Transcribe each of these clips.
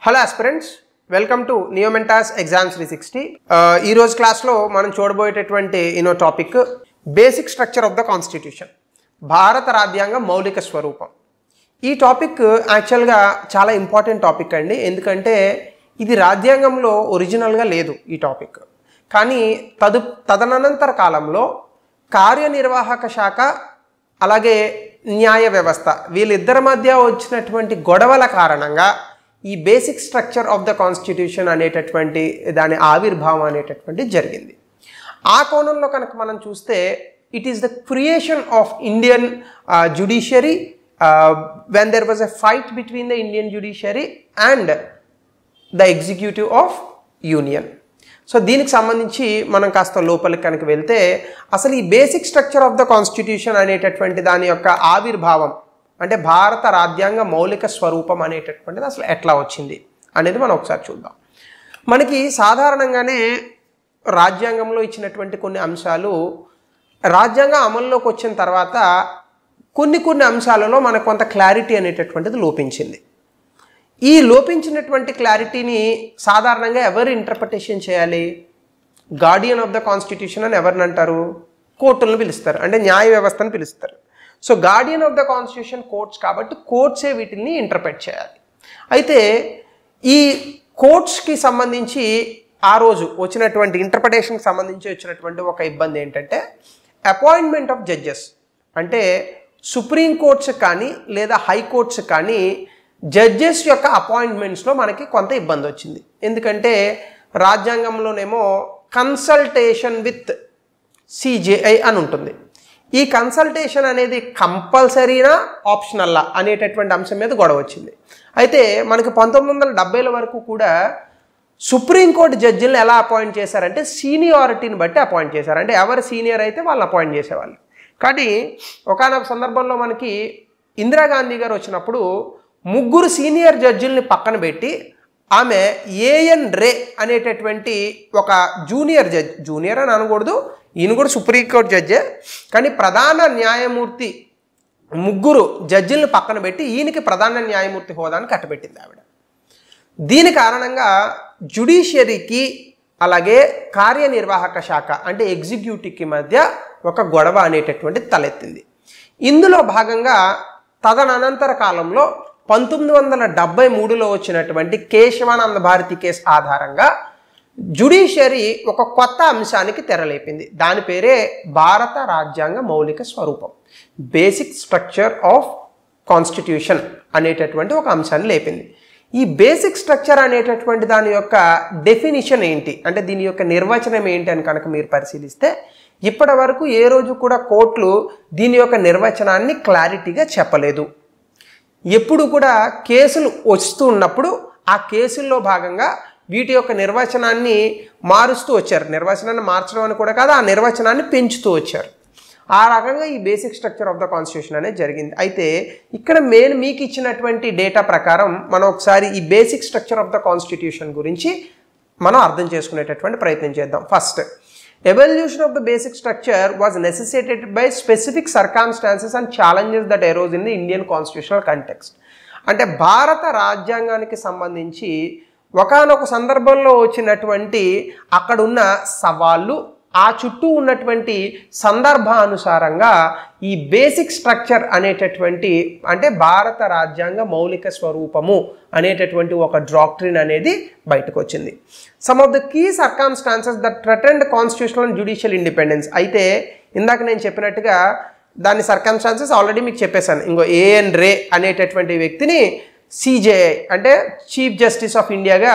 Hello aspirants, welcome to నియోమెంటాస్ exams 360. ఈ రోజు క్లాస్లో మనం చూడబోయేటటువంటి topic basic structure of the constitution, భారత రాజ్యాంగం మౌలిక స్వరూపం. ఈ టాపిక్ యాక్చువల్గా చాలా ఇంపార్టెంట్ టాపిక్ అండి. ఎందుకంటే ఇది రాజ్యాంగంలో ఒరిజినల్గా లేదు ఈ టాపిక్. కానీ తదనంతర కాలంలో కార్యనిర్వాహక శాఖ అలాగే న్యాయ వ్యవస్థ వీళ్ళిద్దరి మధ్య వచ్చినటువంటి గొడవల కారణంగా ఈ basic structure of the constitution అనేటటువంటి దాని ఆవిర్భావం అనేటటువంటి జరిగింది. ఆ కోణంలో కనుక మనం చూస్తే it is the creation of Indian judiciary when there was a fight between the Indian judiciary and the executive of union. So దీనికి సంబంధించి మనం కాస్త లోపలికి కనుక వెళ్తే అసలు ఈ basic structure of the constitution అనేటటువంటి దాని యొక్క ఆవిర్భావం అంటే భారత రాజ్యాంగ మౌలిక స్వరూపం అనేటటువంటిది అసలు ఎట్లా వచ్చింది అనేది మనం ఒకసారి చూద్దాం. మనకి సాధారణంగానే రాజ్యాంగంలో ఇచ్చినటువంటి కొన్ని అంశాలు రాజ్యాంగం అమల్లోకి వచ్చిన తర్వాత కొన్ని అంశాలలో మనకు కొంత క్లారిటీ అనేటటువంటిది లోపించింది. ఈ లోపించినటువంటి క్లారిటీని సాధారణంగా ఎవరు ఇంటర్ప్రిటేషన్ చేయాలి? గార్డియన్ ఆఫ్ ద కాన్స్టిట్యూషన్ అని ఎవరిని అంటారు? కోర్టులను పిలుస్తారు, అంటే న్యాయ వ్యవస్థను పిలుస్తారు. So Guardian of the constitution courts కాబట్టి కోర్ట్సే వీటిని ఇంటర్ప్రెట్ చేయాలి. అయితే ఈ కోర్ట్స్కి సంబంధించి ఆ రోజు వచ్చినటువంటి ఇంటర్ప్రిటేషన్కి సంబంధించి వచ్చినటువంటి ఒక ఇబ్బంది ఏంటంటే అపాయింట్మెంట్ ఆఫ్ జడ్జెస్. అంటే సుప్రీం కోర్ట్స్ కానీ లేదా హైకోర్ట్స్ కానీ జడ్జెస్ యొక్క అపాయింట్మెంట్స్లో మనకి కొంత ఇబ్బంది వచ్చింది. ఎందుకంటే రాజ్యాంగంలోనేమో కన్సల్టేషన్ విత్ సిజేఐ అని ఉంటుంది. ఈ కన్సల్టేషన్ అనేది కంపల్సరీనా ఆప్షనల్లా అనేటటువంటి అంశం మీద గొడవ వచ్చింది. అయితే మనకి 1970ల వరకు కూడా సుప్రీంకోర్టు జడ్జిలను ఎలా అపాయింట్ చేశారంటే సీనియారిటీని బట్టి అపాయింట్ చేశారు. అంటే ఎవరు సీనియర్ అయితే వాళ్ళని అపాయింట్ చేసేవాళ్ళు. కానీ ఒకానొక సందర్భంలో మనకి ఇందిరాగాంధీ గారు వచ్చినప్పుడు ముగ్గురు సీనియర్ జడ్జిల్ని పక్కన పెట్టి ఆమె ఏఎన్ రే అనేటటువంటి ఒక జూనియర్ జడ్జ్, జూనియర్ అని అనకూడదు, ఈయన కూడా సుప్రీంకోర్టు జడ్జే, కానీ ప్రధాన న్యాయమూర్తి ముగ్గురు జడ్జిల్ని పక్కన పెట్టి ఈయనకి ప్రధాన న్యాయమూర్తి హోదాను కట్టబెట్టింది ఆవిడ. దీని కారణంగా జ్యుడిషియరీకి అలాగే కార్యనిర్వాహక శాఖ అంటే ఎగ్జిక్యూటివ్కి మధ్య ఒక గొడవ అనేటటువంటి తలెత్తింది. ఇందులో భాగంగా తదనంతర కాలంలో 1973లో వచ్చినటువంటి కేశవానంద భారతి కేసు ఆధారంగా జ్యుడిషియరీ ఒక కొత్త అంశానికి తెరలేపింది. దాని పేరే భారత రాజ్యాంగ మౌలిక స్వరూపం, బేసిక్ స్ట్రక్చర్ ఆఫ్ కాన్స్టిట్యూషన్ అనేటటువంటి ఒక అంశాన్ని లేపింది. ఈ బేసిక్ స్ట్రక్చర్ అనేటటువంటి దాని యొక్క డెఫినిషన్ ఏంటి అంటే దీని యొక్క నిర్వచనం ఏంటి అని కనుక మీరు పరిశీలిస్తే ఇప్పటి వరకు ఏ రోజు కూడా కోర్టులు దీని యొక్క నిర్వచనాన్ని క్లారిటీగా చెప్పలేదు. ఎప్పుడు కూడా కేసులు వస్తూ ఉన్నప్పుడు ఆ కేసుల్లో భాగంగా వీటి యొక్క నిర్వచనాన్ని మారుస్తూ వచ్చారు. నిర్వచనాన్ని మార్చడం అని కూడా కాదు, ఆ నిర్వచనాన్ని పెంచుతూ వచ్చారు. ఆ రకంగా ఈ basic structure of the constitution అనేది జరిగింది. అయితే ఇక్కడ మీకు ఇచ్చినటువంటి డేటా ప్రకారం మనం ఒకసారి ఈ basic structure of the constitution గురించి మనం అర్థం చేసుకునేటటువంటి ప్రయత్నం చేద్దాం. First, evolution of the basic structure was necessitated by specific circumstances and challenges that arose in the Indian constitutional context. అంటే భారత రాజ్యాంగానికి సంబంధించి ఒకానొక సందర్భంలో వచ్చినటువంటి అక్కడున్న సవాళ్ళు, ఆ చుట్టూ ఉన్నటువంటి సందర్భానుసారంగా ఈ బేసిక్ స్ట్రక్చర్ అనేటటువంటి అంటే భారత రాజ్యాంగ మౌలిక స్వరూపము అనేటటువంటి ఒక డాక్ట్రిన్ అనేది బయటకు వచ్చింది. Some of the key circumstances that threatened constitutional and judicial independence. అయితే ఇందాక నేను చెప్పినట్టుగా దాని సర్కమ్స్టాన్సెస్ ఆల్రెడీ మీకు చెప్పేశాను. ఇంకో ఏఎన్ రే అనేటటువంటి వ్యక్తిని సిజేఐ అంటే చీఫ్ జస్టిస్ ఆఫ్ ఇండియాగా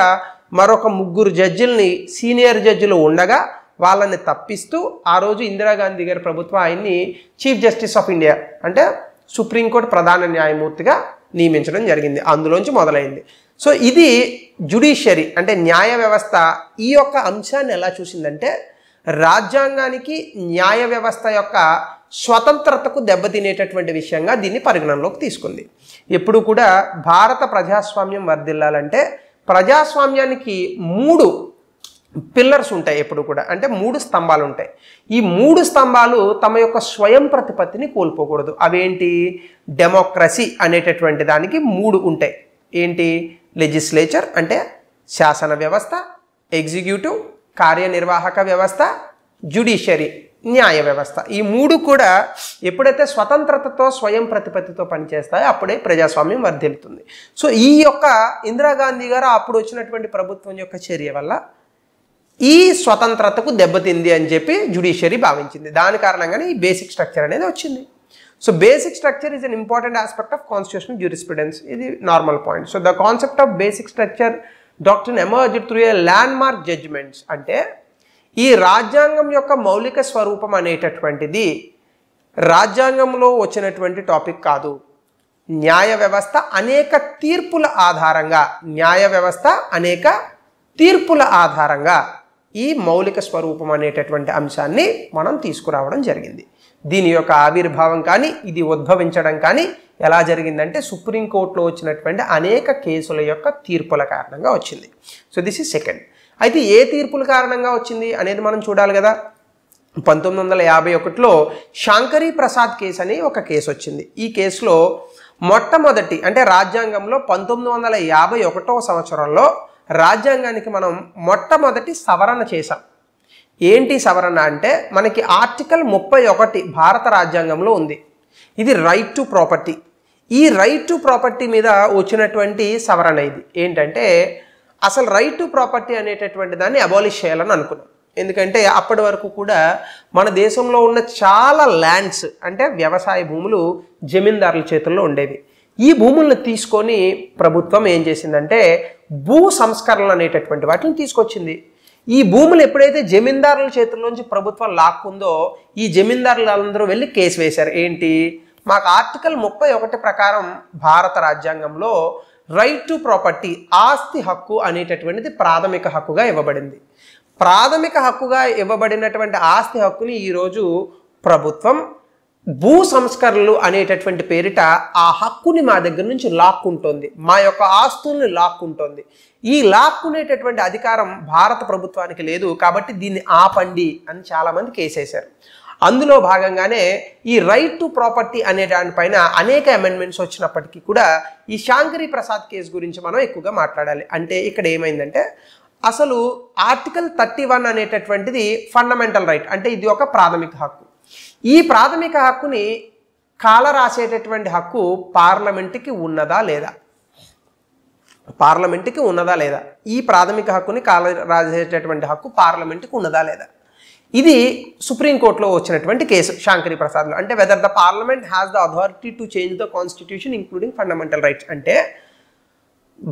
మరొక ముగ్గురు జడ్జిల్ని సీనియర్ జడ్జిలు ఉండగా వాళ్ళని తప్పిస్తూ ఆ రోజు ఇందిరాగాంధీ గారి ప్రభుత్వం ఆయన్ని చీఫ్ జస్టిస్ ఆఫ్ ఇండియా అంటే సుప్రీంకోర్టు ప్రధాన న్యాయమూర్తిగా నియమించడం జరిగింది. అందులోంచి మొదలైంది. సో ఇది జ్యుడిషియరీ అంటే న్యాయ వ్యవస్థ ఈ యొక్క అంశాన్ని ఎలా చూసిందంటే రాజ్యాంగానికి న్యాయ వ్యవస్థ యొక్క స్వతంత్రతకు దెబ్బతినేటటువంటి విషయంగా దీన్ని పరిగణనలోకి తీసుకుంది. ఎప్పుడు కూడా భారత ప్రజాస్వామ్యం వర్ధిల్లాలంటే ప్రజాస్వామ్యానికి 3 పిల్లర్స్ ఉంటాయి. ఎప్పుడు కూడా అంటే 3 స్తంభాలు ఉంటాయి. ఈ 3 స్తంభాలు తమ యొక్క స్వయం ప్రతిపత్తిని కోల్పోకూడదు. అవేంటి? డెమోక్రసీ అనేటటువంటి దానికి 3 ఉంటాయి. ఏంటి? లెజిస్లేచర్ అంటే శాసన వ్యవస్థ, ఎగ్జిక్యూటివ్ కార్యనిర్వాహక వ్యవస్థ, జ్యుడిషియరీ న్యాయ వ్యవస్థ. ఈ మూడు కూడా ఎప్పుడైతే స్వతంత్రతతో స్వయం ప్రతిపత్తితో పనిచేస్తాయో అప్పుడే ప్రజాస్వామ్యం వర్ధిల్లుతుంది. సో ఈ యొక్క ఇందిరాగాంధీ గారు అప్పుడు వచ్చినటువంటి ప్రభుత్వం యొక్క చర్య వల్ల ఈ స్వతంత్రతకు దెబ్బతింది అని చెప్పి జ్యుడిషియరీ భావించింది. దాని కారణంగానే ఈ బేసిక్ స్ట్రక్చర్ అనేది వచ్చింది. So basic structure is an important aspect of constitutional jurisprudence. ఇది normal point. So the concept of basic structure doctrine emerged through a landmark judgments. అంటే ఈ రాజ్యాంగం యొక్క మౌలిక స్వరూపం అనేటటువంటిది రాజ్యాంగంలో వచ్చినటువంటి టాపిక్ కాదు. న్యాయ వ్యవస్థ అనేక తీర్పుల ఆధారంగా ఈ మౌలిక స్వరూపం అనేటటువంటి అంశాన్ని మనం తీసుకురావడం జరిగింది. దీని యొక్క ఆవిర్భావం కానీ ఇది ఉద్భవించడం కానీ ఎలా జరిగిందంటే సుప్రీంకోర్టులో వచ్చినటువంటి అనేక కేసుల యొక్క తీర్పుల కారణంగా వచ్చింది. So this is second. అయితే ఏ తీర్పుల కారణంగా వచ్చింది అనేది మనం చూడాలి కదా. 1951లో శాంకరీ ప్రసాద్ కేసు అని ఒక కేసు వచ్చింది. ఈ కేసులో మొట్టమొదటి అంటే రాజ్యాంగంలో 1951వ సంవత్సరంలో రాజ్యాంగానికి మనం మొట్టమొదటి సవరణ చేశాం. ఏంటి సవరణ అంటే మనకి ఆర్టికల్ 31 భారత రాజ్యాంగంలో ఉంది. ఇది రైట్ టు ప్రాపర్టీ. ఈ రైట్ టు ప్రాపర్టీ మీద వచ్చినటువంటి సవరణ ఇది. ఏంటంటే అసలు రైట్ టు ప్రాపర్టీ అనేటటువంటి దాన్ని అబాలిష్ చేయాలని అనుకున్నాం. ఎందుకంటే అప్పటి వరకు కూడా మన దేశంలో ఉన్న చాలా ల్యాండ్స్ అంటే వ్యవసాయ భూములు జమీందారుల చేతుల్లో ఉండేవి. ఈ భూములను తీసుకొని ప్రభుత్వం ఏం చేసిందంటే భూ సంస్కరణలు అనేటటువంటి వాటిని తీసుకొచ్చింది. ఈ భూములు ఎప్పుడైతే జమీందారుల చేతుల్లోంచి ప్రభుత్వం లాక్కుందో ఈ జమీందారులందరూ వెళ్ళి కేసు వేశారు. ఏంటి, మాకు ఆర్టికల్ 31 ప్రకారం భారత రాజ్యాంగంలో రైట్ టు ప్రాపర్టీ ఆస్తి హక్కు అనేటటువంటిది ప్రాథమిక హక్కుగా ఇవ్వబడింది. ప్రాథమిక హక్కుగా ఇవ్వబడినటువంటి ఆస్తి హక్కుని ఈరోజు ప్రభుత్వం భూ సంస్కరణలు అనేటటువంటి పేరిట ఆ హక్కుని మా దగ్గర నుంచి లాక్కుంటోంది, మా యొక్క ఆస్తుల్ని లాక్కుంటోంది. ఈ లాక్కునేటటువంటి అధికారం భారత ప్రభుత్వానికి లేదు. కాబట్టి దీన్ని ఆపండి అని చాలామంది కేసేశారు. అందులో భాగంగానే ఈ రైట్ టు ప్రాపర్టీ అనే దానిపైన అనేక అమెండ్మెంట్స్ వచ్చినప్పటికీ కూడా ఈ శాంకరీ ప్రసాద్ కేసు గురించి మనం ఎక్కువగా మాట్లాడాలి. అంటే ఇక్కడ ఏమైందంటే అసలు ఆర్టికల్ 31 అనేటటువంటిది ఫండమెంటల్ రైట్, అంటే ఇది ఒక ప్రాథమిక హక్కు. ఈ ప్రాథమిక హక్కుని కాల రాసేటటువంటి హక్కు పార్లమెంటుకి ఉన్నదా లేదా? పార్లమెంటుకి ఉన్నదా లేదా? ఈ ప్రాథమిక హక్కుని కాల రాసేటటువంటి హక్కు పార్లమెంటుకి ఉన్నదా లేదా? ఇది సుప్రీంకోర్టులో వచ్చినటువంటి కేసు శాంకరీ ప్రసాద్లో. అంటే whether the parliament has the authority to change the constitution including fundamental rights. అంటే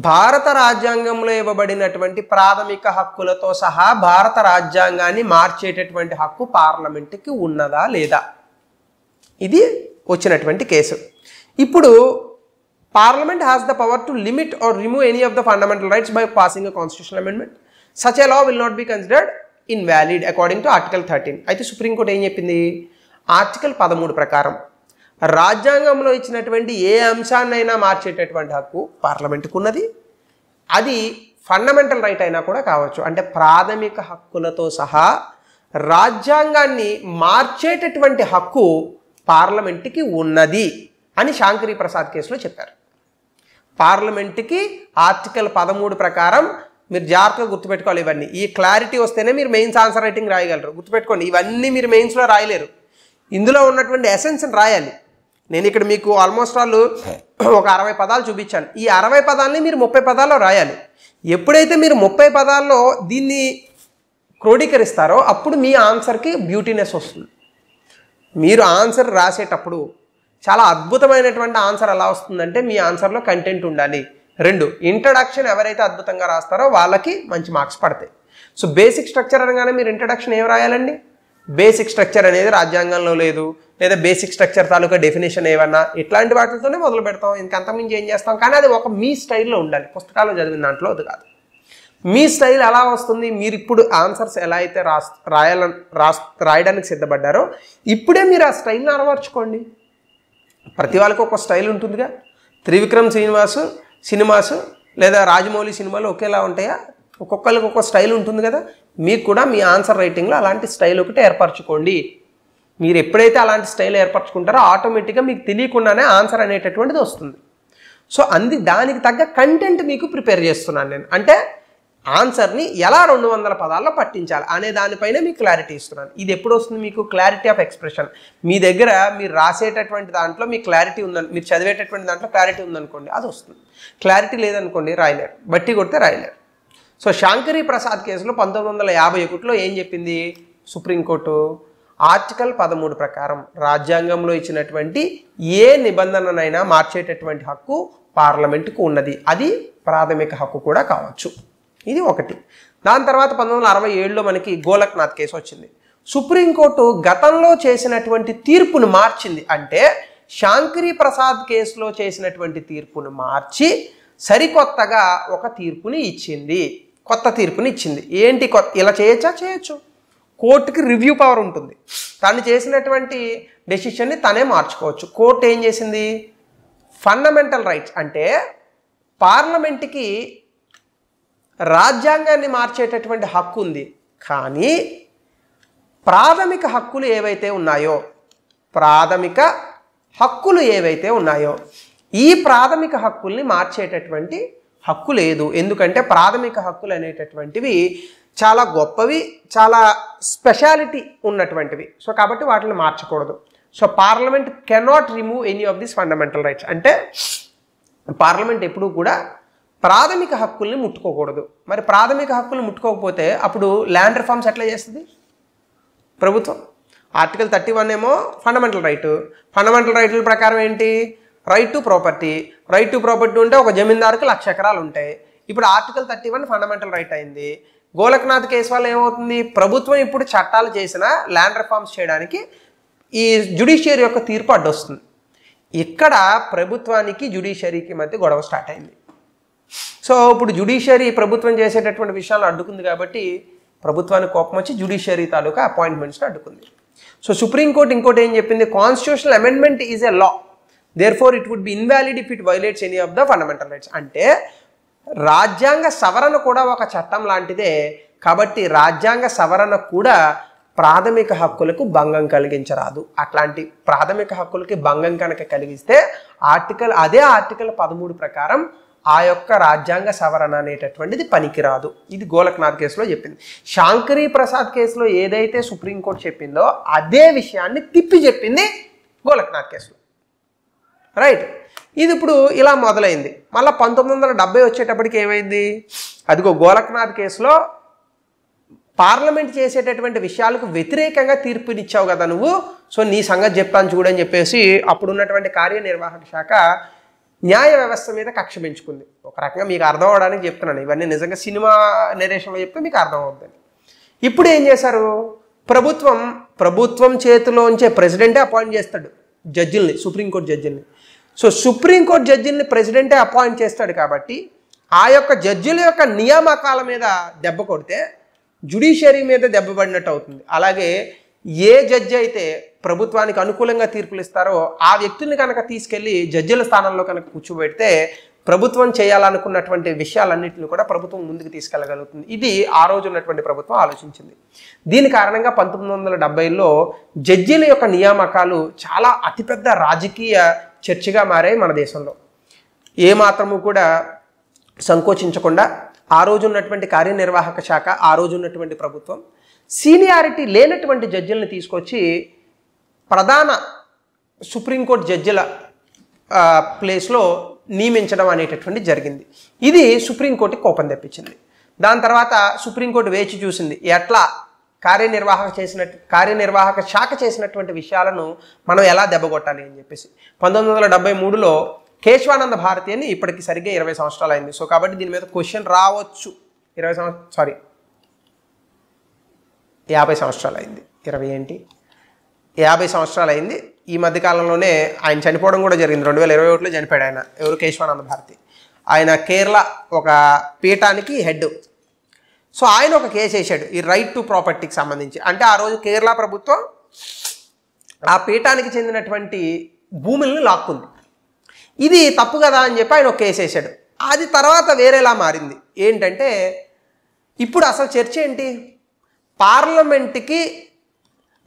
భారత రాజ్యాంగంలో ఇవ్వబడినటువంటి ప్రాథమిక హక్కులతో సహా భారత రాజ్యాంగాన్ని మార్చేటటువంటి హక్కు పార్లమెంటుకి ఉన్నదా లేదా? ఇది వచ్చినటువంటి కేసు. ఇప్పుడు parliament has the power to limit or remove any of the fundamental rights by passing a constitutional amendment. Such a law will not be considered invalid according to article 13. అయితే సుప్రీంకోర్టు ఏం చెప్పింది? Article 13 ప్రకారం రాజ్యాంగంలో ఇచ్చినటువంటి ఏ అంశాన్నైనా మార్చేటటువంటి హక్కు పార్లమెంటుకు ఉన్నది. అది ఫండమెంటల్ రైట్ అయినా కూడా కావచ్చు. అంటే ప్రాథమిక హక్కులతో సహా రాజ్యాంగాన్ని మార్చేటటువంటి హక్కు పార్లమెంటుకి ఉన్నది అని శాంకరీ ప్రసాద్ కేసులో చెప్పారు. పార్లమెంటుకి ఆర్టికల్ 13 ప్రకారం మీరు జాగ్రత్తగా గుర్తుపెట్టుకోవాలి. ఇవన్నీ ఈ క్లారిటీ వస్తేనే మీరు మెయిన్స్ ఆన్సర్ రైటింగ్ రాయగలరు. గుర్తుపెట్టుకోండి, ఇవన్నీ మీరు మెయిన్స్లో రాయలేరు. ఇందులో ఉన్నటువంటి ఎసెన్స్ని రాయాలి. నేను ఇక్కడ మీకు ఆల్మోస్ట్ ఆల్ ఒక 60 పదాలు చూపించాను. ఈ 60 పదాలని మీరు 30 పదాల్లో రాయాలి. ఎప్పుడైతే మీరు 30 పదాల్లో దీన్ని క్రోడీకరిస్తారో అప్పుడు మీ ఆన్సర్కి బ్యూటీనెస్ వస్తుంది. మీరు ఆన్సర్ రాసేటప్పుడు చాలా అద్భుతమైనటువంటి ఆన్సర్ ఎలా వస్తుందంటే మీ ఆన్సర్లో కంటెంట్ ఉండాలి. 2 ఇంట్రడక్షన్ ఎవరైతే అద్భుతంగా రాస్తారో వాళ్ళకి మంచి మార్క్స్ పడతాయి. సో బేసిక్ స్ట్రక్చర్ అనగానే మీరు ఇంట్రడక్షన్ ఏం రాయాలండి? బేసిక్ స్ట్రక్చర్ అనేది రాజ్యాంగంలో లేదు, లేదా బేసిక్ స్ట్రక్చర్ తాలూకా డెఫినేషన్ ఏమన్నా ఇట్లాంటి వాటితోనే మొదలు పెడతాం. ఇంకంతకుమించి ఏం చేస్తాం? కానీ అది ఒక మీ స్టైల్లో ఉండాలి. పుస్తకాల్లో చదివిన దాంట్లో అది కాదు. మీ స్టైల్ ఎలా వస్తుంది? మీరు ఇప్పుడు ఆన్సర్స్ ఎలా అయితే రాయడానికి సిద్ధపడ్డారో ఇప్పుడే మీరు ఆ స్టైల్ని అలవర్చుకోండి. ప్రతి వాళ్ళకి ఒక స్టైల్ ఉంటుందిగా. త్రివిక్రమ్ శ్రీనివాస్ సినిమాస్ లేదా రాజమౌళి సినిమాలు ఒకేలా ఉంటాయా? ఒక్కొక్కరికి ఒక్కొక్క స్టైల్ ఉంటుంది కదా. మీకు కూడా మీ ఆన్సర్ రైటింగ్లో అలాంటి స్టైల్ ఒకటి ఏర్పరచుకోండి. మీరు ఎప్పుడైతే అలాంటి స్టైల్ ఏర్పరచుకుంటారో ఆటోమేటిక్గా మీకు తెలియకుండానే ఆన్సర్ అనేటటువంటిది వస్తుంది. సో దానికి తగ్గ కంటెంట్ మీకు ప్రిపేర్ చేస్తున్నాను నేను. అంటే ఆన్సర్ని ఎలా 200 పదాల్లో పట్టించాలి అనే దానిపైన మీకు క్లారిటీ ఇస్తున్నాను. ఇది ఎప్పుడు వస్తుంది మీకు? Clarity of expression. మీ దగ్గర మీరు రాసేటటువంటి దాంట్లో మీకు క్లారిటీ ఉందని, మీరు చదివేటటువంటి దాంట్లో క్లారిటీ ఉందనుకోండి, అది వస్తుంది. క్లారిటీ లేదనుకోండి రాయలేరు, బట్టి కొడితే రాయలేరు. సో శాంకరీ ప్రసాద్ కేసులో 1951లో ఏం చెప్పింది సుప్రీంకోర్టు? ఆర్టికల్ 13 ప్రకారం రాజ్యాంగంలో ఇచ్చినటువంటి ఏ నిబంధననైనా మార్చేటటువంటి హక్కు పార్లమెంటుకు ఉన్నది. అది ప్రాథమిక హక్కు కూడా కావచ్చు. ఇది ఒకటి. దాని తర్వాత 1967లో మనకి గోలక్నాథ్ కేసు వచ్చింది. సుప్రీంకోర్టు గతంలో చేసినటువంటి తీర్పును మార్చింది. అంటే శాంకరీ ప్రసాద్ కేసులో చేసినటువంటి తీర్పును మార్చి సరికొత్తగా ఒక తీర్పుని ఇచ్చింది, కొత్త తీర్పుని ఇచ్చింది. ఏంటి ఇలా చేయొచ్చా? చేయొచ్చు. కోర్టుకి రివ్యూ పవర్ ఉంటుంది. తను చేసినటువంటి డెసిషన్ని తనే మార్చుకోవచ్చు. కోర్టు ఏం చేసింది? ఫండమెంటల్ రైట్స్ అంటే పార్లమెంట్కి రాజ్యాంగాన్ని మార్చేటటువంటి హక్కు ఉంది, కానీ ప్రాథమిక హక్కులు ఏవైతే ఉన్నాయో ఈ ప్రాథమిక హక్కుల్ని మార్చేటటువంటి హక్కు లేదు. ఎందుకంటే ప్రాథమిక హక్కులు అనేటటువంటివి చాలా గొప్పవి, చాలా స్పెషాలిటీ ఉన్నటువంటివి. సో కాబట్టి వాటిని మార్చకూడదు. So parliament cannot remove any of this fundamental rights. అంటే పార్లమెంట్ ఎప్పుడూ కూడా ప్రాథమిక హక్కుల్ని ముట్టుకోకూడదు. మరి ప్రాథమిక హక్కుల్ని ముట్టుకోకపోతే అప్పుడు ల్యాండ్ రిఫార్మ్స్ ఎట్లా చేస్తుంది ప్రభుత్వం? ఆర్టికల్ 31 ఏమో ఫండమెంటల్ రైట్. ఫండమెంటల్ రైట్ల ప్రకారం ఏంటి? Right to property. Right to property ఉంటే ఒక జమీందారుకి 1,00,000 ఎకరాలు ఉంటాయి. ఇప్పుడు ఆర్టికల్ 31 ఫండమెంటల్ రైట్ అయింది. గోలక్నాథ్ కేసు వల్ల ఏమవుతుంది? ప్రభుత్వం ఇప్పుడు చట్టాలు చేసిన ల్యాండ్ రిఫార్మ్స్ చేయడానికి ఈ జ్యుడిషియరీ యొక్క తీర్పు అడ్డొస్తుంది. ఇక్కడ ప్రభుత్వానికి జ్యుడిషియరీకి మధ్య గొడవ స్టార్ట్ అయింది. సో ఇప్పుడు జ్యుడిషియరీ ప్రభుత్వం చేసేటటువంటి విషయాలు అడ్డుకుంది కాబట్టి ప్రభుత్వానికి కోపం వచ్చి జ్యుడిషియరీ తాలూకా అపాయింట్మెంట్స్ని అడ్డుకుంది. సో సుప్రీంకోర్టు ఇంకోటి ఏం చెప్పింది? Constitutional amendment is a law, therefore it would be invalid if it violates any of the fundamental rights. అంటే రాజ్యాంగ సవరణ కూడా ఒక చట్టం లాంటిదే కాబట్టి రాజ్యాంగ సవరణ కూడా ప్రాథమిక హక్కులకు భంగం కలిగించరాదు. అట్లాంటి ప్రాథమిక హక్కులకి భంగం కనుక కలిగిస్తే అదే ఆర్టికల్ 13 ప్రకారం ఆ యొక్క రాజ్యాంగ సవరణ అనేటటువంటిది పనికిరాదు. ఇది గోలక్నాథ్ కేసులో చెప్పింది. శాంకరీ ప్రసాద్ కేసులో ఏదైతే సుప్రీంకోర్టు చెప్పిందో అదే విషయాన్ని తిప్పి చెప్పింది గోలక్నాథ్ కేసులో. రైట్. ఇది ఇప్పుడు ఇలా మొదలైంది. మళ్ళీ 1970 వచ్చేటప్పటికి ఏమైంది? అదిగో గోలక్నాథ్ కేసులో పార్లమెంట్ చేసేటటువంటి విషయాలకు వ్యతిరేకంగా తీర్పునిచ్చావు కదా నువ్వు, సో నీ సంగతి చెప్తాను చూడని చెప్పేసి అప్పుడున్నటువంటి కార్యనిర్వాహక శాఖ న్యాయ వ్యవస్థ మీద కక్ష పెంచుకుంది. ఒక రకంగా మీకు అర్థం అవడానికి చెప్తున్నాను, ఇవన్నీ నిజంగా సినిమా నెరేషన్లో చెప్తే మీకు అర్థం అవుతుంది. ఇప్పుడు ఏం చేశారు? ప్రభుత్వం చేతిలోంచే ప్రెసిడెంటే అపాయింట్ చేస్తాడు జడ్జిల్ని, సుప్రీంకోర్టు జడ్జిల్ని. సో సుప్రీంకోర్టు జడ్జిల్ని ప్రెసిడెంటే అపాయింట్ చేస్తాడు కాబట్టి ఆ యొక్క జడ్జిల యొక్క నియామకాల మీద దెబ్బ కొడితే జ్యుడిషియరీ మీద దెబ్బ పడినట్టు అవుతుంది. అలాగే ఏ జడ్జి అయితే ప్రభుత్వానికి అనుకూలంగా తీర్పులు ఇస్తారో ఆ వ్యక్తుల్ని కనుక తీసుకెళ్లి జడ్జిల స్థానంలో కనుక కూర్చోబెడితే ప్రభుత్వం చేయాలనుకున్నటువంటి విషయాలన్నింటినీ కూడా ప్రభుత్వం ముందుకు తీసుకెళ్లగలుగుతుంది. ఇది ఆ రోజు ఉన్నటువంటి ప్రభుత్వం ఆలోచించింది. దీని కారణంగా 1970లో జడ్జీల యొక్క నియామకాలు చాలా అతిపెద్ద రాజకీయ చర్చగా మారాయి మన దేశంలో. ఏమాత్రము కూడా సంకోచించకుండా ఆ రోజు ఉన్నటువంటి కార్యనిర్వాహక శాఖ, ఆ రోజు ఉన్నటువంటి ప్రభుత్వం సీనియారిటీ లేనటువంటి జడ్జిలను తీసుకొచ్చి ప్రధాన సుప్రీంకోర్టు జడ్జిల ప్లేస్లో నియమించడం అనేటటువంటి జరిగింది. ఇది సుప్రీంకోర్టుకి కోపం తెప్పించింది. దాని తర్వాత సుప్రీంకోర్టు వేచి చూసింది ఎట్లా కార్యనిర్వాహక శాఖ చేసినటువంటి విషయాలను మనం ఎలా దెబ్బగొట్టాలి అని చెప్పేసి 1973లో కేశవానంద భారతి అని ఇప్పటికి సరిగ్గా 20 సంవత్సరాలు అయింది. సో కాబట్టి దీని మీద క్వశ్చన్ రావచ్చు. 50 సంవత్సరాలు అయింది. 20 ఏంటి, 50 సంవత్సరాలు అయింది. ఈ మధ్యకాలంలోనే ఆయన చనిపోవడం కూడా జరిగింది. 2021లో చనిపోయాడు ఆయన. ఎవరు? కేశవానంద భారతి. ఆయన కేరళ ఒక పీఠానికి హెడ్. సో ఆయన ఒక కేసు వేసాడు ఈ రైట్ టు ప్రాపర్టీకి సంబంధించి. అంటే ఆ రోజు కేరళ ప్రభుత్వం ఆ పీఠానికి చెందినటువంటి భూములను లాక్కుంది. ఇది తప్పు కదా అని చెప్పి ఆయన ఒక కేసు వేసాడు. అది తర్వాత వేరేలా మారింది. ఏంటంటే ఇప్పుడు అసలు చర్చ ఏంటి? పార్లమెంట్కి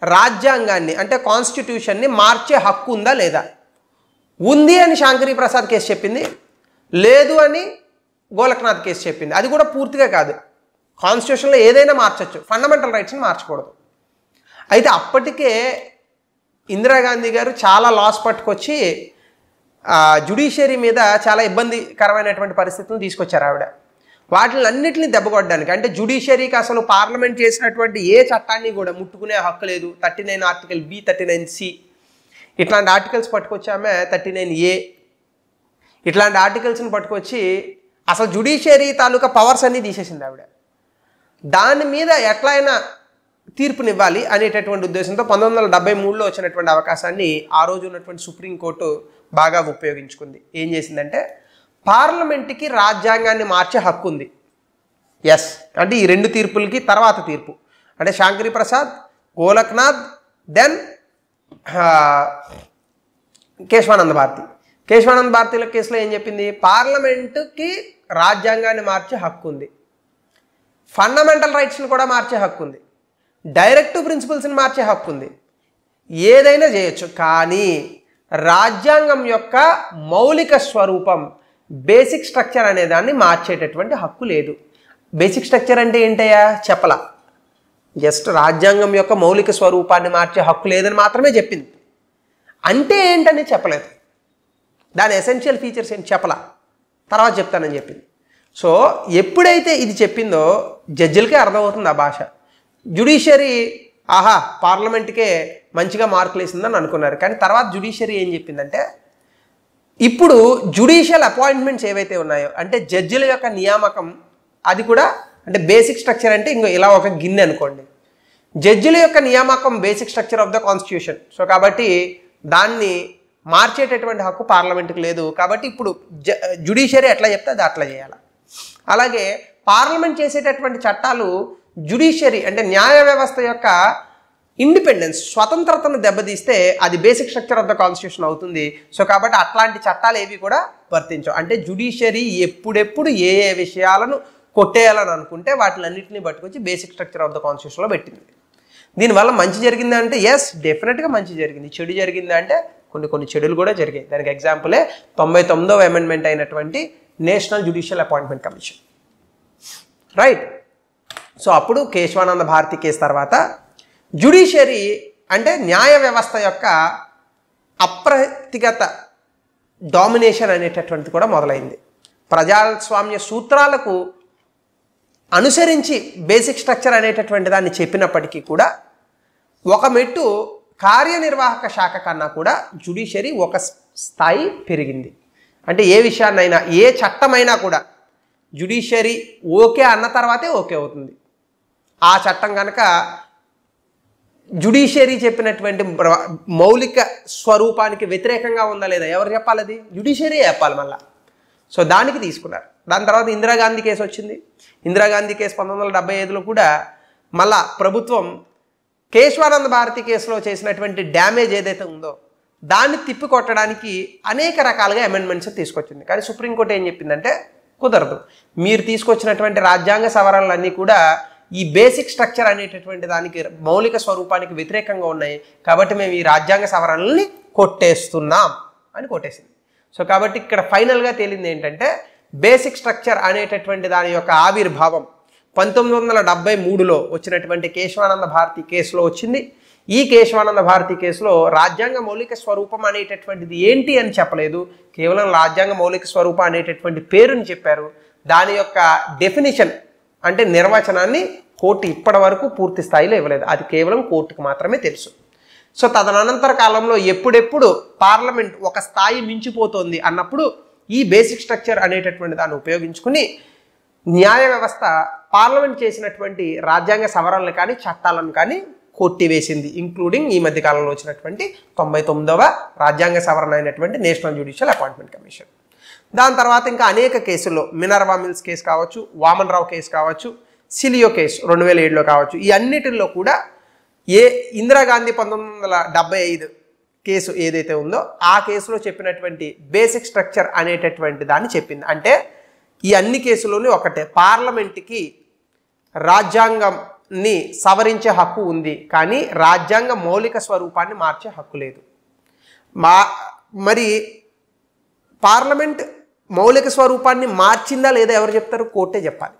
రాజ్యాంగాన్ని అంటే కాన్స్టిట్యూషన్ని మార్చే హక్కు ఉందా లేదా? ఉంది అని శాంకరీ ప్రసాద్ కేసు చెప్పింది. లేదు అని గోలక్నాథ్ కేసు చెప్పింది. అది కూడా పూర్తిగా కాదు, కాన్స్టిట్యూషన్లో ఏదైనా మార్చచ్చు, ఫండమెంటల్ రైట్స్ని మార్చకూడదు. అయితే అప్పటికే ఇందిరాగాంధీ గారు చాలా లాస్ పట్టుకొచ్చి జ్యుడిషియరీ మీద చాలా ఇబ్బందికరమైనటువంటి పరిస్థితులను తీసుకొచ్చారు ఆవిడ. వాటిని అన్నింటినీ దెబ్బకొట్టడానికి, అంటే జ్యుడిషియరీకి అసలు పార్లమెంట్ చేసినటువంటి ఏ చట్టాన్ని కూడా ముట్టుకునే హక్కు లేదు. 39 ఆర్టికల్ బి, 39C ఇట్లాంటి ఆర్టికల్స్ పట్టుకొచ్చామే, 39A ఇట్లాంటి ఆర్టికల్స్ని పట్టుకొచ్చి అసలు జ్యుడిషియరీ తాలూకా పవర్స్ అన్నీ తీసేసింది ఆవిడ. దాని మీద ఎట్లయినా తీర్పునివ్వాలి అనేటటువంటి ఉద్దేశంతో 1973లో వచ్చినటువంటి అవకాశాన్ని ఆ రోజు ఉన్నటువంటి సుప్రీంకోర్టు బాగా ఉపయోగించుకుంది. ఏం చేసిందంటే పార్లమెంట్కి రాజ్యాంగాన్ని మార్చే హక్కు ఉంది. ఎస్ అంటే ఈ రెండు తీర్పులకి తర్వాత తీర్పు అంటే శాంకరి ప్రసాద్, గోలక్నాథ్, దెన్ కేశవానంద భారతి. కేశవానంద భారతిల కేసులో ఏం చెప్పింది? పార్లమెంటుకి రాజ్యాంగాన్ని మార్చే హక్కు ఉంది, ఫండమెంటల్ రైట్స్ని కూడా మార్చే హక్కు ఉంది, డైరెక్టివ్ ప్రిన్సిపల్స్ని మార్చే హక్కు ఉంది, ఏదైనా చేయొచ్చు. కానీ రాజ్యాంగం యొక్క మౌలిక స్వరూపం బేసిక్ స్ట్రక్చర్ అనే దాన్ని మార్చేటటువంటి హక్కు లేదు. బేసిక్ స్ట్రక్చర్ అంటే ఏంటయ్యా చెప్పలా, జస్ట్ రాజ్యాంగం యొక్క మౌలిక స్వరూపాన్ని మార్చే హక్కు లేదని మాత్రమే చెప్పింది. అంటే ఏంటని చెప్పలేదు, దాని ఎసెన్షియల్ ఫీచర్స్ ఏంటి చెప్పలా, తర్వాత చెప్తానని చెప్పింది. సో ఎప్పుడైతే ఇది చెప్పిందో జడ్జిలకే అర్థమవుతుంది ఆ భాష. జ్యుడిషియరీ ఆహా పార్లమెంట్కే మంచిగా మార్కులు వేసిందని అనుకున్నారు. కానీ తర్వాత జ్యుడిషియరీ ఏం చెప్పిందంటే ఇప్పుడు జ్యుడిషియల్ అపాయింట్మెంట్స్ ఏవైతే ఉన్నాయో అంటే జడ్జిల యొక్క నియామకం, అది కూడా అంటే బేసిక్ స్ట్రక్చర్ అంటే ఇంకో ఇలా ఒక గిన్నె అనుకోండి, జడ్జిల యొక్క నియామకం basic structure of the constitution. So కాబట్టి దాన్ని మార్చేటటువంటి హక్కు పార్లమెంట్కి లేదు. కాబట్టి ఇప్పుడు జ్యుడిషియరీ ఎట్లా చెప్తే అది అట్లా చేయాలి. అలాగే పార్లమెంట్ చేసేటటువంటి చట్టాలు జ్యుడిషియరీ అంటే న్యాయ వ్యవస్థ యొక్క ఇండిపెండెన్స్, స్వతంత్రతను దెబ్బతీస్తే అది basic structure of the constitution అవుతుంది. సో కాబట్టి అట్లాంటి చట్టాలు ఏవి కూడా వర్తించవు. అంటే జ్యుడిషియరీ ఎప్పుడెప్పుడు ఏ ఏ విషయాలను కొట్టేయాలని అనుకుంటే వాటిలన్నింటినీ పట్టుకొచ్చి బేసిక్ స్ట్రక్చర్ ఆఫ్ ద కాన్స్టిట్యూషన్లో పెట్టింది. దీనివల్ల మంచి జరిగిందా అంటే ఎస్ డెఫినెట్గా మంచి జరిగింది. చెడు జరిగిందా అంటే కొన్ని చెడులు కూడా జరిగాయి. దానికి ఎగ్జాంపులే 99వ అమెండ్మెంట్ అయినటువంటి national judicial appointment commission, right. So అప్పుడు కేశవానంద భారతి కేసు తర్వాత జ్యుడిషియరీ అంటే న్యాయ వ్యవస్థ యొక్క అప్రతిగత డామినేషన్ అనేటటువంటిది కూడా మొదలైంది. ప్రజాస్వామ్య సూత్రాలకు అనుసరించి బేసిక్ స్ట్రక్చర్ అనేటటువంటి దాన్ని చెప్పినప్పటికీ కూడా ఒక మెట్టు కార్యనిర్వాహక శాఖ కన్నా కూడా జ్యుడిషియరీ ఒక స్థాయి పెరిగింది. అంటే ఏ విషయాన్నైనా ఏ చట్టమైనా కూడా జ్యుడిషియరీ ఓకే అన్న తర్వాతే ఓకే అవుతుంది. ఆ చట్టం కనుక జ్యుడిషియరీ చెప్పినటువంటి మౌలిక స్వరూపానికి వ్యతిరేకంగా ఉందా లేదా ఎవరు చెప్పాలి? అది జ్యుడిషియరీ చెప్పాలి మళ్ళా. సో దానికి తీసుకున్నారు. దాని తర్వాత ఇందిరాగాంధీ కేసు వచ్చింది. ఇందిరాగాంధీ కేసు 1975లో కూడా మళ్ళా ప్రభుత్వం కేశవానంద భారతి కేసులో చేసినటువంటి డ్యామేజ్ ఏదైతే ఉందో దాన్ని తిప్పికొట్టడానికి అనేక రకాలుగా అమెండ్మెంట్స్ తీసుకొచ్చింది. కానీ సుప్రీంకోర్టు ఏం చెప్పిందంటే కుదరదు, మీరు తీసుకొచ్చినటువంటి రాజ్యాంగ సవరణలన్నీ కూడా ఈ బేసిక్ స్ట్రక్చర్ అనేటటువంటి దానికి మౌలిక స్వరూపానికి వ్యతిరేకంగా ఉన్నాయి, కాబట్టి మేము ఈ రాజ్యాంగ సవరణల్ని కొట్టేస్తున్నాం అని కొట్టేసింది. సో కాబట్టి ఇక్కడ ఫైనల్గా తేలింది ఏంటంటే బేసిక్ స్ట్రక్చర్ అనేటటువంటి దాని యొక్క ఆవిర్భావం 1973లో వచ్చినటువంటి కేశవానంద భారతి కేసులో వచ్చింది. ఈ కేశవానంద భారతి కేసులో రాజ్యాంగ మౌలిక స్వరూపం అనేటటువంటిది ఏంటి అని చెప్పలేదు, కేవలం రాజ్యాంగ మౌలిక స్వరూపం అనేటటువంటి పేరుని చెప్పారు. దాని యొక్క డెఫినిషన్ అంటే నిర్వచనాన్ని కోర్టు ఇప్పటి వరకు పూర్తి స్థాయిలో ఇవ్వలేదు, అది కేవలం కోర్టుకు మాత్రమే తెలుసు. సో తదనంతర కాలంలో ఎప్పుడెప్పుడు పార్లమెంట్ ఒక స్థాయి మించిపోతుంది అన్నప్పుడు ఈ బేసిక్ స్ట్రక్చర్ అనేటటువంటి దాన్ని ఉపయోగించుకుని న్యాయ వ్యవస్థ పార్లమెంట్ చేసినటువంటి రాజ్యాంగ సవరణలు కానీ చట్టాలను కానీ కొట్టివేసింది, ఇంక్లూడింగ్ ఈ మధ్య కాలంలో వచ్చినటువంటి 99వ రాజ్యాంగ సవరణ అయినటువంటి నేషనల్ జ్యుడిషియల్ అపాయింట్మెంట్ కమిషన్. దాని తర్వాత ఇంకా అనేక కేసుల్లో మినర్వా మిల్స్ కేసు కావచ్చు, వామన్ రావు కేసు కావచ్చు, సిలియో కేసు 2007లో కావచ్చు, ఈ అన్నిటిల్లో కూడా ఇందిరాగాంధీ 1975 కేసు ఏదైతే ఉందో ఆ కేసులో చెప్పినటువంటి బేసిక్ స్ట్రక్చర్ అనేటటువంటి దాన్ని చెప్పింది. అంటే ఈ అన్ని కేసుల్లోనే ఒకటే, పార్లమెంట్కి రాజ్యాంగంని సవరించే హక్కు ఉంది కానీ రాజ్యాంగ మౌలిక స్వరూపాన్ని మార్చే హక్కు లేదు. మరి పార్లమెంట్ మౌలిక స్వరూపాన్ని మార్చిందా లేదా ఎవరు చెప్తారు? కోర్టే చెప్పాలి.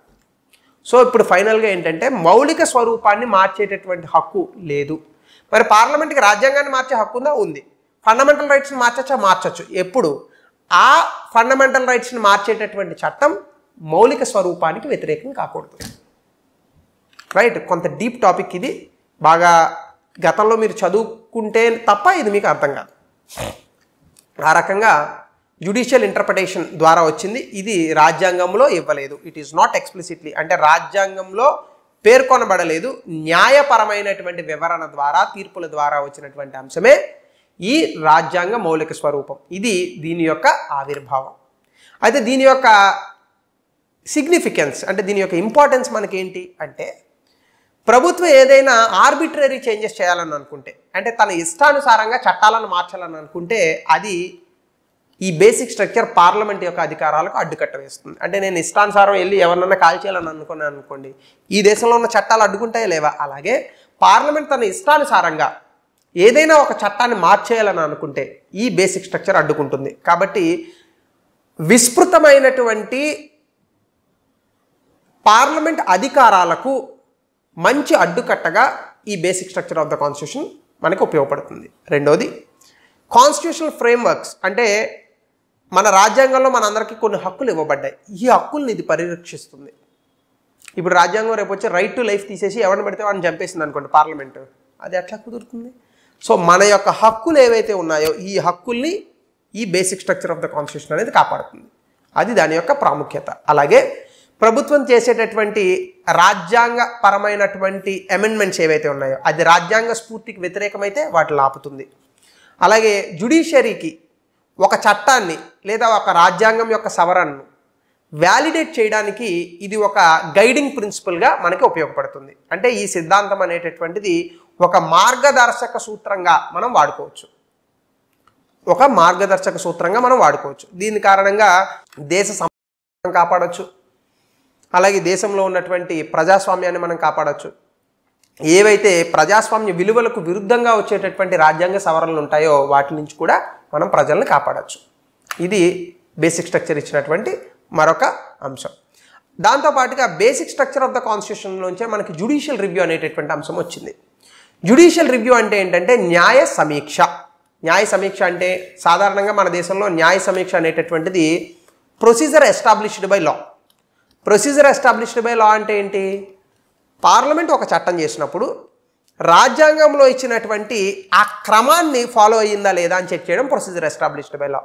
సో ఇప్పుడు ఫైనల్గా ఏంటంటే మౌలిక స్వరూపాన్ని మార్చేటటువంటి హక్కు లేదు. మరి పార్లమెంట్కి రాజ్యాంగాన్ని మార్చే హక్కు ఉందా? ఉంది. ఫండమెంటల్ రైట్స్ని మార్చచ్చా? మార్చచ్చు. ఎప్పుడు? ఆ ఫండమెంటల్ రైట్స్ని మార్చేటటువంటి చట్టం మౌలిక స్వరూపానికి వ్యతిరేకం కాకూడదు. రైట్, కొంత డీప్ టాపిక్ ఇది. బాగా గతంలో మీరు చదువుకుంటే తప్ప ఇది మీకు అర్థం కాదు. ఆ రకంగా జ్యుడిషియల్ ఇంటర్ప్రిటేషన్ ద్వారా వచ్చింది. ఇది రాజ్యాంగంలో ఇవ్వలేదు. ఇట్ ఈస్ నాట్ ఎక్స్ప్లిసిట్లీ, అంటే రాజ్యాంగంలో పేర్కొనబడలేదు. న్యాయపరమైనటువంటి వివరణ ద్వారా, తీర్పుల ద్వారా వచ్చినటువంటి అంశమే ఈ రాజ్యాంగ మౌలిక స్వరూపం. ఇది దీని యొక్క ఆవిర్భావం. అయితే దీని యొక్క సిగ్నిఫికెన్స్, అంటే దీని యొక్క ఇంపార్టెన్స్ మనకేంటి అంటే, ప్రభుత్వం ఏదైనా ఆర్బిట్రరీ చేంజెస్ చేయాలని అనుకుంటే, అంటే తన ఇష్టానుసారంగా చట్టాలను మార్చాలని అనుకుంటే, అది ఈ బేసిక్ స్ట్రక్చర్ పార్లమెంట్ యొక్క అధికారాలకు అడ్డుకట్ట వేస్తుంది. అంటే నేను ఇష్టానుసారం వెళ్ళి ఎవరినన్నా కాల్ చేయాలని అనుకున్నాను అనుకోండి, ఈ దేశంలో ఉన్న చట్టాలు అడ్డుకుంటాయా లేవా? అలాగే పార్లమెంట్ తన ఇష్టానుసారంగా ఏదైనా ఒక చట్టాన్ని మార్చేయాలని అనుకుంటే ఈ బేసిక్ స్ట్రక్చర్ అడ్డుకుంటుంది. కాబట్టి విస్తృతమైనటువంటి పార్లమెంట్ అధికారాలకు మంచి అడ్డుకట్టగా ఈ basic structure of the constitution మనకు ఉపయోగపడుతుంది. రెండోది కాన్స్టిట్యూషనల్ ఫ్రేమ్వర్క్స్, అంటే మన రాజ్యాంగంలో మనందరికీ కొన్ని హక్కులు ఇవ్వబడ్డాయి. ఈ హక్కుల్ని ఇది పరిరక్షిస్తుంది. ఇప్పుడు రాజ్యాంగం రేపు వచ్చి రైట్ టు లైఫ్ తీసేసి ఎవరిని పెడితే వాడిని చంపేసింది అనుకోండి పార్లమెంటు, అది ఎట్లా కుదురుతుంది? సో మన యొక్క హక్కులు ఏవైతే ఉన్నాయో ఈ హక్కుల్ని ఈ basic structure of the constitution అనేది కాపాడుతుంది. అది దాని యొక్క ప్రాముఖ్యత. అలాగే ప్రభుత్వం చేసేటటువంటి రాజ్యాంగ పరమైనటువంటి అమెండ్మెంట్స్ ఏవైతే ఉన్నాయో అది రాజ్యాంగ స్ఫూర్తికి వ్యతిరేకమైతే వాటిని ఆపుతుంది. అలాగే జ్యుడిషియరీకి ఒక చట్టాన్ని లేదా ఒక రాజ్యాంగం యొక్క సవరణను వ్యాలిడేట్ చేయడానికి ఇది ఒక గైడింగ్ ప్రిన్సిపల్గా మనకి ఉపయోగపడుతుంది. అంటే ఈ సిద్ధాంతం అనేటటువంటిది ఒక మార్గదర్శక సూత్రంగా మనం వాడుకోవచ్చు. దీని కారణంగా దేశ సంపదను కాపాడవచ్చు, అలాగే దేశంలో ఉన్నటువంటి ప్రజాస్వామ్యాన్ని మనం కాపాడవచ్చు. ఏవైతే ప్రజాస్వామ్య విలువలకు విరుద్ధంగా వచ్చేటటువంటి రాజ్యాంగ సవరణలు ఉంటాయో వాటి నుంచి కూడా మనం ప్రజల్ని కాపాడవచ్చు. ఇది బేసిక్ స్ట్రక్చర్ ఇచ్చినటువంటి మరొక అంశం. దాంతోపాటుగా బేసిక్ స్ట్రక్చర్ ఆఫ్ ద కాన్స్టిట్యూషన్లోంచే మనకి జ్యుడిషియల్ రివ్యూ అనేటటువంటి అంశం వచ్చింది. జ్యుడిషియల్ రివ్యూ అంటే ఏంటంటే న్యాయ సమీక్ష. న్యాయ సమీక్ష అంటే సాధారణంగా మన దేశంలో న్యాయ సమీక్ష అనేటటువంటిది procedure established by law. Procedure established by law అంటే ఏంటి? పార్లమెంట్ ఒక చట్టం చేసినప్పుడు రాజ్యాంగంలో ఇచ్చినటువంటి ఆ క్రమాన్ని ఫాలో అయ్యిందా లేదా అని చెక్ చేయడం ప్రొసీజర్ ఎస్టాబ్లిష్డ్ బై లా.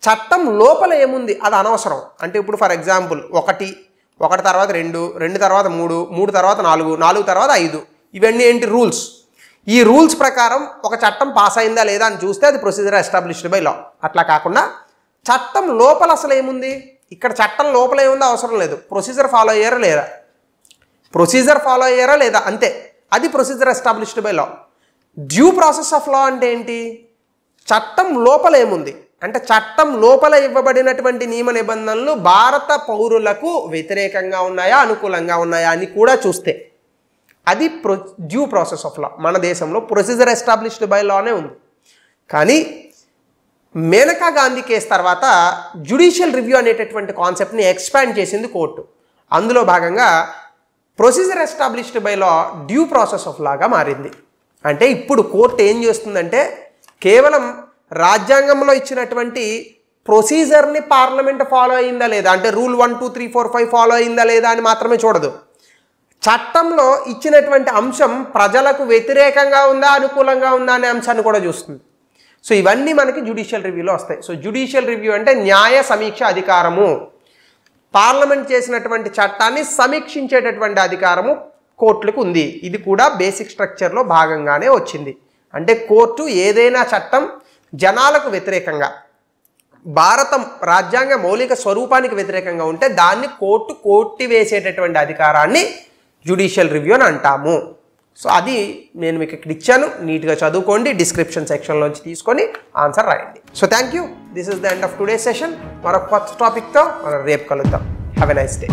చట్టం లోపల ఏముంది అది అనవసరం. అంటే ఇప్పుడు ఫర్ ఎగ్జాంపుల్ ఒకటి తర్వాత 2 తర్వాత 3 తర్వాత 4 తర్వాత 5, ఇవన్నీ ఏంటి? రూల్స్. ఈ రూల్స్ ప్రకారం ఒక చట్టం పాస్ అయిందా లేదా అని చూస్తే అది ప్రొసీజర్ ఎస్టాబ్లిష్డ్ బై లా. అట్లా కాకుండా చట్టం లోపల అసలు ఏముంది, ఇక్కడ చట్టం లోపల ఏముందో అవసరం లేదు, ప్రొసీజర్ ఫాలో అయ్యారా లేదా అంతే, అది procedure established by law. Due process of law అంటే ఏంటి? చట్టం లోపల ఏముంది అంటే చట్టం లోపల ఇవ్వబడినటువంటి నియమ నిబంధనలు భారత పౌరులకు వ్యతిరేకంగా ఉన్నాయా అనుకూలంగా ఉన్నాయా అని కూడా చూస్తే అది డ్యూ ప్రాసెస్ ఆఫ్ లా. మన దేశంలో ప్రొసీజర్ ఎస్టాబ్లిష్డ్ బై లానే ఉంది. కానీ మేనకా గాంధీ కేసు తర్వాత జ్యుడిషియల్ రివ్యూ అనేటటువంటి కాన్సెప్ట్ని ఎక్స్పాండ్ చేసింది కోర్టు. అందులో భాగంగా procedure established by law due process of లాగా మారింది. అంటే ఇప్పుడు కోర్టు ఏం చేస్తుందంటే కేవలం రాజ్యాంగంలో ఇచ్చినటువంటి ప్రొసీజర్ని పార్లమెంట్ ఫాలో అయిందా లేదా, అంటే రూల్ 1, 2, 3, 4, 5 ఫాలో అయిందా లేదా అని మాత్రమే చూడదు. చట్టంలో ఇచ్చినటువంటి అంశం ప్రజలకు వ్యతిరేకంగా ఉందా అనుకూలంగా ఉందా అనే అంశాన్ని కూడా చూస్తుంది. సో ఇవన్నీ మనకి జ్యుడిషియల్ రివ్యూలో వస్తాయి. సో జ్యుడిషియల్ రివ్యూ అంటే న్యాయ సమీక్ష అధికారము. పార్లమెంట్ చేసినటువంటి చట్టాన్ని సమీక్షించేటటువంటి అధికారము కోర్టులకు ఉంది. ఇది కూడా బేసిక్ స్ట్రక్చర్లో భాగంగానే వచ్చింది. అంటే కోర్టు ఏదైనా చట్టం జనాలకు వ్యతిరేకంగా, భారత రాజ్యాంగ మౌలిక స్వరూపానికి వ్యతిరేకంగా ఉంటే దాన్ని కోర్టు కొట్టివేసేటటువంటి అధికారాన్ని జ్యుడిషియల్ రివ్యూ అని అంటాము. సో అది నేను మీకు ఇక్కడ ఇచ్చాను, నీట్గా చదువుకోండి, డిస్క్రిప్షన్ సెక్షన్లోంచి తీసుకొని ఆన్సర్ రాయండి. So thank you. This is the end of today session. మరొక కొత్త టాపిక్తో మనం రేపు కలుద్దాం. Have a nice day.